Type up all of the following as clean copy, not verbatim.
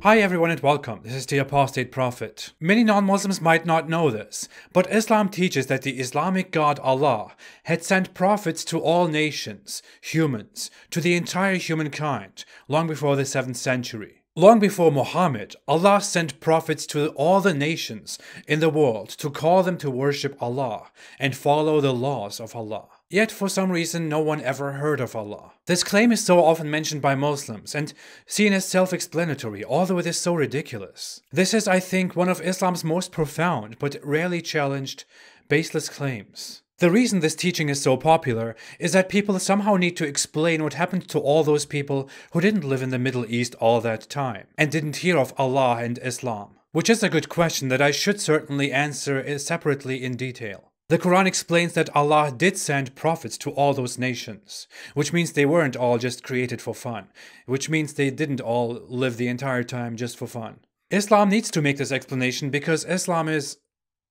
Hi everyone and welcome, this is the Apostate Prophet. Many non-Muslims might not know this, but Islam teaches that the Islamic God Allah had sent prophets to all nations, humans, to the entire humankind, long before the 7th century. Long before Muhammad, Allah sent prophets to all the nations in the world to call them to worship Allah and follow the laws of Allah. Yet for some reason no one ever heard of Allah. This claim is so often mentioned by Muslims and seen as self-explanatory, although it is so ridiculous. This is, I think, one of Islam's most profound but rarely challenged, baseless claims. The reason this teaching is so popular is that people somehow need to explain what happened to all those people who didn't live in the Middle East all that time and didn't hear of Allah and Islam. Which is a good question that I should certainly answer separately in detail. The Quran explains that Allah did send prophets to all those nations, which means they weren't all just created for fun, which means they didn't all live the entire time just for fun. Islam needs to make this explanation because Islam is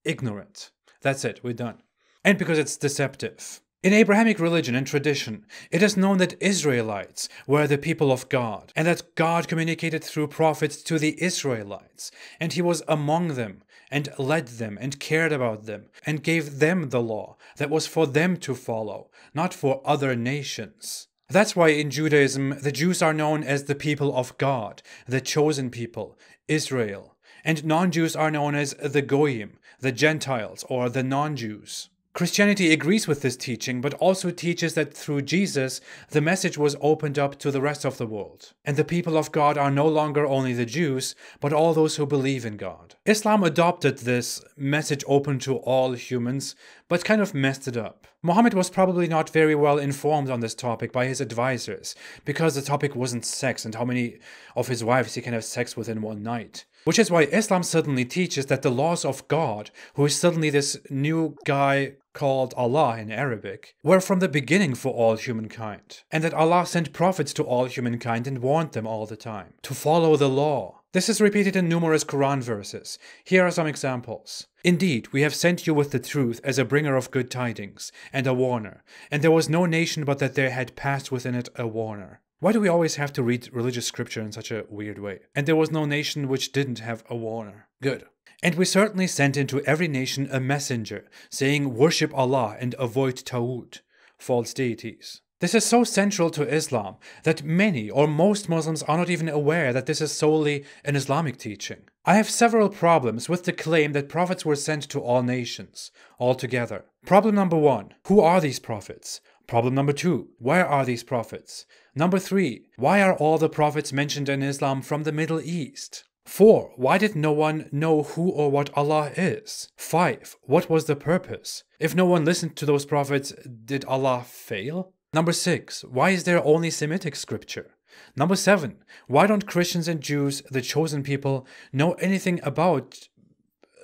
ignorant. That's it, we're done. And because it's deceptive. In Abrahamic religion and tradition, it is known that Israelites were the people of God, and that God communicated through prophets to the Israelites, and He was among them, and led them, and cared about them, and gave them the law that was for them to follow, not for other nations. That's why in Judaism, the Jews are known as the people of God, the chosen people, Israel, and non-Jews are known as the Goyim, the Gentiles, or the non-Jews. Christianity agrees with this teaching, but also teaches that through Jesus, the message was opened up to the rest of the world. And the people of God are no longer only the Jews, but all those who believe in God. Islam adopted this message open to all humans, but kind of messed it up. Muhammad was probably not very well informed on this topic by his advisors, because the topic wasn't sex and how many of his wives he can have sex with in one night. Which is why Islam suddenly teaches that the laws of God, who is suddenly this new guy called Allah in Arabic, were from the beginning for all humankind, and that Allah sent prophets to all humankind and warned them all the time to follow the law. This is repeated in numerous Quran verses. Here are some examples. Indeed, we have sent you with the truth as a bringer of good tidings and a warner, and there was no nation but that there had passed within it a warner. Why do we always have to read religious scripture in such a weird way? And there was no nation which didn't have a warner. Good. And we certainly sent into every nation a messenger, saying, worship Allah and avoid Tawud, false deities. This is so central to Islam that many or most Muslims are not even aware that this is solely an Islamic teaching. I have several problems with the claim that prophets were sent to all nations, altogether. Problem number 1, who are these prophets? Problem number 2, where are these prophets? Number 3, why are all the prophets mentioned in Islam from the Middle East? 4, why did no one know who or what Allah is? 5, what was the purpose? If no one listened to those prophets, did Allah fail? Number 6, why is there only Semitic scripture? Number 7, why don't Christians and Jews, the chosen people, know anything about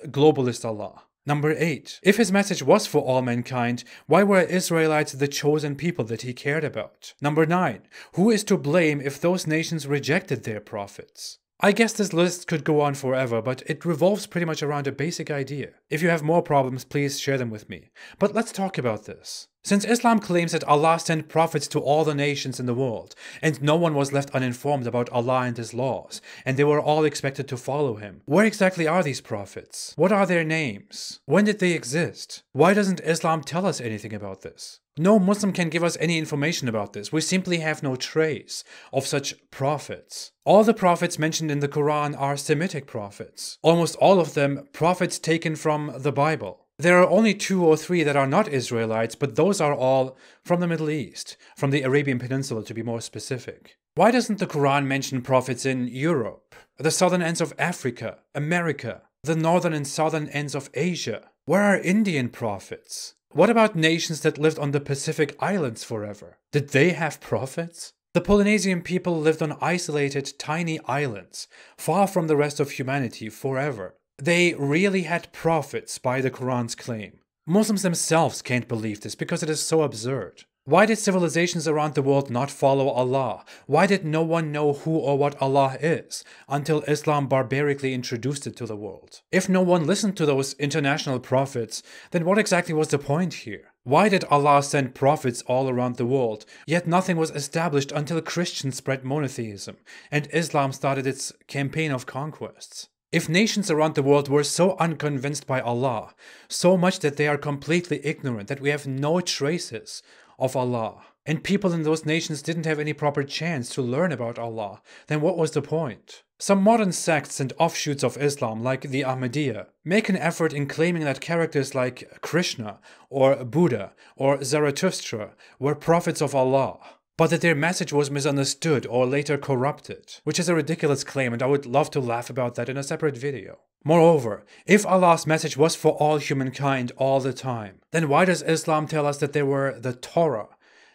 globalist Allah? Number 8, if his message was for all mankind, why were Israelites the chosen people that he cared about? Number 9, who is to blame if those nations rejected their prophets? I guess this list could go on forever, but it revolves pretty much around a basic idea. If you have more problems, please share them with me. But let's talk about this. Since Islam claims that Allah sent prophets to all the nations in the world, and no one was left uninformed about Allah and His laws, and they were all expected to follow Him, where exactly are these prophets? What are their names? When did they exist? Why doesn't Islam tell us anything about this? No Muslim can give us any information about this. We simply have no trace of such prophets. All the prophets mentioned in the Quran are Semitic prophets. Almost all of them prophets taken from the Bible. There are only 2 or 3 that are not Israelites, but those are all from the Middle East, from the Arabian Peninsula to be more specific. Why doesn't the Quran mention prophets in Europe, the southern ends of Africa, America, the northern and southern ends of Asia? Where are Indian prophets? What about nations that lived on the Pacific Islands forever? Did they have prophets? The Polynesian people lived on isolated, tiny islands, far from the rest of humanity forever. They really had prophets by the Quran's claim. Muslims themselves can't believe this because it is so absurd. Why did civilizations around the world not follow Allah? Why did no one know who or what Allah is until Islam barbarically introduced it to the world? If no one listened to those international prophets, then what exactly was the point here? Why did Allah send prophets all around the world, yet nothing was established until Christians spread monotheism and Islam started its campaign of conquests? If nations around the world were so unconvinced by Allah, so much that they are completely ignorant, that we have no traces of Allah, and people in those nations didn't have any proper chance to learn about Allah, then what was the point? Some modern sects and offshoots of Islam, like the Ahmadiyya, make an effort in claiming that characters like Krishna or Buddha or Zarathustra were prophets of Allah, but that their message was misunderstood or later corrupted, which is a ridiculous claim, and I would love to laugh about that in a separate video. Moreover, if Allah's message was for all humankind all the time, then why does Islam tell us that there were the Torah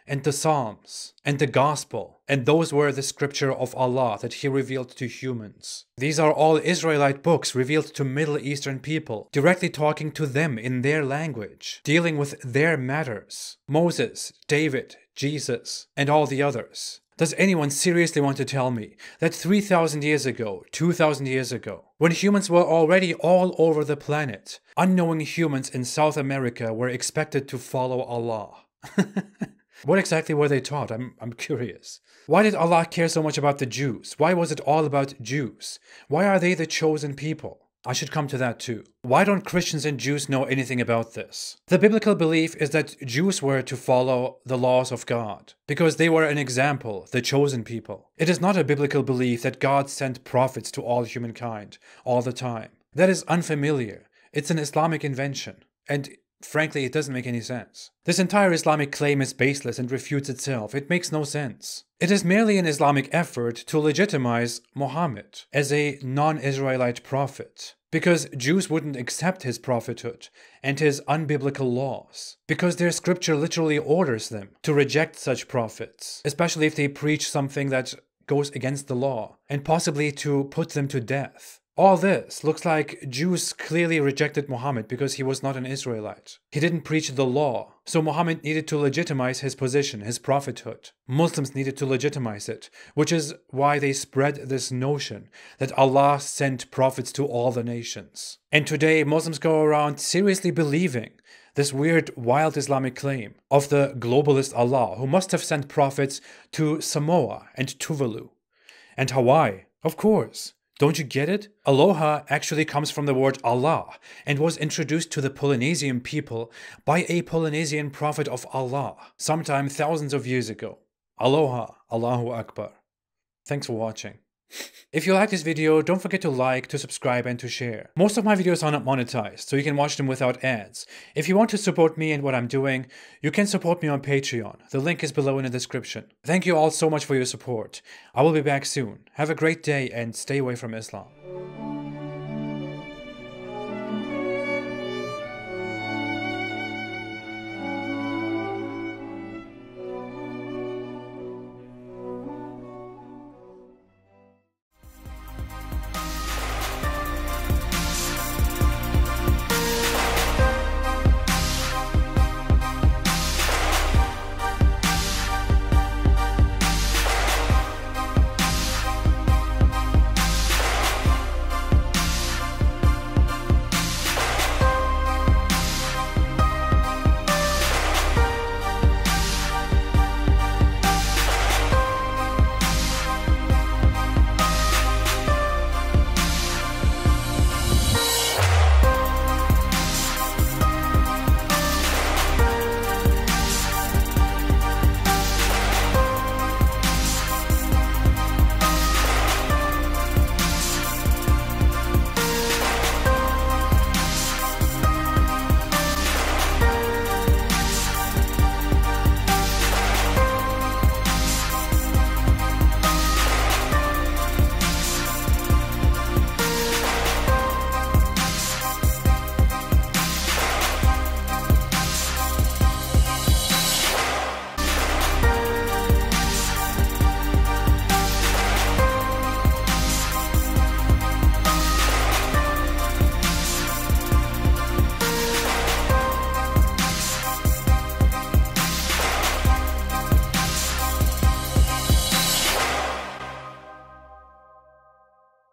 and the Psalms and the Gospel, and those were the scripture of Allah that He revealed to humans? These are all Israelite books revealed to Middle Eastern people, directly talking to them in their language, dealing with their matters. Moses, David, Jesus, and all the others. Does anyone seriously want to tell me that 3,000 years ago, 2,000 years ago, when humans were already all over the planet, unknowing humans in South America were expected to follow Allah? What exactly were they taught? I'm curious. Why did Allah care so much about the Jews? Why was it all about Jews? Why are they the chosen people? I should come to that too. Why don't Christians and Jews know anything about this? The biblical belief is that Jews were to follow the laws of God, because they were an example, the chosen people. It is not a biblical belief that God sent prophets to all humankind, all the time. That is unfamiliar. It's an Islamic invention. And frankly, it doesn't make any sense. This entire Islamic claim is baseless and refutes itself. It makes no sense. It is merely an Islamic effort to legitimize Muhammad as a non-Israelite prophet, because Jews wouldn't accept his prophethood and his unbiblical laws, because their scripture literally orders them to reject such prophets, especially if they preach something that goes against the law, and possibly to put them to death. All this looks like Jews clearly rejected Muhammad because he was not an Israelite. He didn't preach the law, so Muhammad needed to legitimize his position, his prophethood. Muslims needed to legitimize it, which is why they spread this notion that Allah sent prophets to all the nations. And today, Muslims go around seriously believing this weird, wild Islamic claim of the globalist Allah, who must have sent prophets to Samoa and Tuvalu and Hawaii. Of course. Don't you get it? Aloha actually comes from the word Allah and was introduced to the Polynesian people by a Polynesian prophet of Allah sometime thousands of years ago. Aloha, Allahu Akbar. Thanks for watching. If you like this video, don't forget to like, to subscribe, and to share. Most of my videos are not monetized, so you can watch them without ads. If you want to support me and what I'm doing, you can support me on Patreon. The link is below in the description. Thank you all so much for your support. I will be back soon. Have a great day and stay away from Islam.